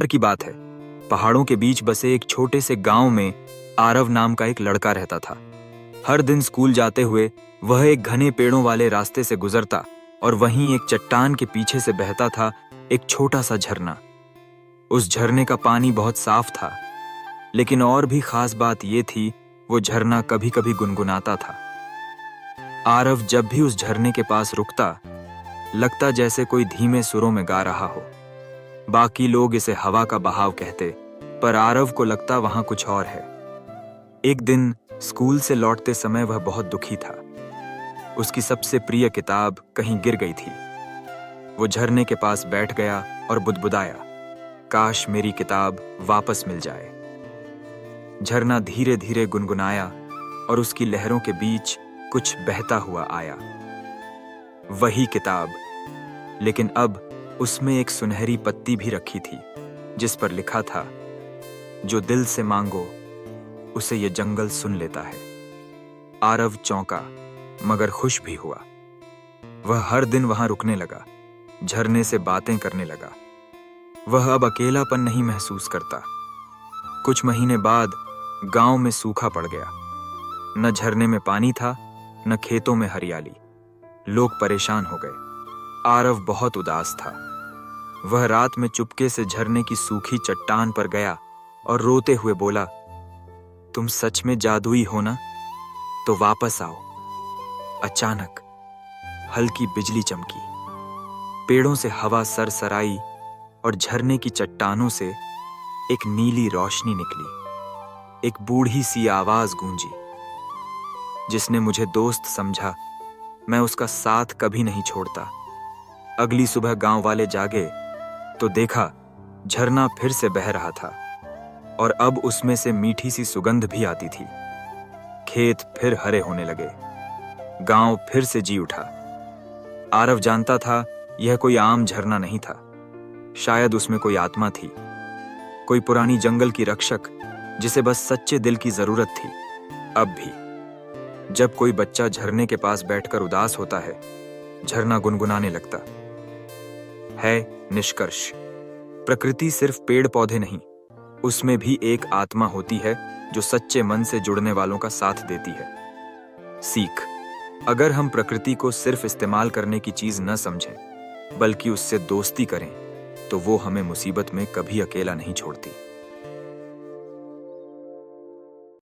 की बात है। पहाड़ों के बीच बसे एक छोटे से गांव में आरव नाम का एक लड़का रहता था। हर दिन स्कूल जाते हुए वह एक घने पेड़ों वाले रास्ते से गुजरता और वहीं एक चट्टान के पीछे से बहता था एक छोटा सा झरना। उस झरने का पानी बहुत साफ था, लेकिन और भी खास बात यह थी, वो झरना कभी कभी गुनगुनाता था। आरव जब भी उस झरने के पास रुकता, लगता जैसे कोई धीमे सुरों में गा रहा हो। बाकी लोग इसे हवा का बहाव कहते, पर आरव को लगता वहां कुछ और है। एक दिन स्कूल से लौटते समय वह बहुत दुखी था। उसकी सबसे प्रिय किताब कहीं गिर गई थी। वो झरने के पास बैठ गया और बुदबुदाया, काश मेरी किताब वापस मिल जाए। झरना धीरे धीरे गुनगुनाया और उसकी लहरों के बीच कुछ बहता हुआ आया। वही किताब, लेकिन अब उसमें एक सुनहरी पत्ती भी रखी थी, जिस पर लिखा था, जो दिल से मांगो उसे ये जंगल सुन लेता है। आरव चौंका, मगर खुश भी हुआ। वह हर दिन वहां रुकने लगा, झरने से बातें करने लगा। वह अब अकेलापन नहीं महसूस करता। कुछ महीने बाद गांव में सूखा पड़ गया। न झरने में पानी था, न खेतों में हरियाली। लोग परेशान हो गए। आरव बहुत उदास था। वह रात में चुपके से झरने की सूखी चट्टान पर गया और रोते हुए बोला, तुम सच में जादुई हो ना? तो वापस आओ। अचानक हल्की बिजली चमकी, पेड़ों से हवा सरसराई और झरने की चट्टानों से एक नीली रोशनी निकली। एक बूढ़ी सी आवाज गूंजी, जिसने मुझे दोस्त समझा, मैं उसका साथ कभी नहीं छोड़ता। अगली सुबह गांव वाले जागे तो देखा झरना फिर से बह रहा था और अब उसमें से मीठी सी सुगंध भी आती थी। खेत फिर हरे होने लगे। गांव फिर से जी उठा। आरव जानता था यह कोई आम झरना नहीं था। शायद उसमें कोई आत्मा थी, कोई पुरानी जंगल की रक्षक, जिसे बस सच्चे दिल की जरूरत थी। अब भी जब कोई बच्चा झरने के पास बैठकर उदास होता है, झरना गुनगुनाने लगता है। निष्कर्ष, प्रकृति सिर्फ पेड़ पौधे नहीं, उसमें भी एक आत्मा होती है जो सच्चे मन से जुड़ने वालों का साथ देती है। सीख, अगर हम प्रकृति को सिर्फ इस्तेमाल करने की चीज न समझें, बल्कि उससे दोस्ती करें, तो वो हमें मुसीबत में कभी अकेला नहीं छोड़ती।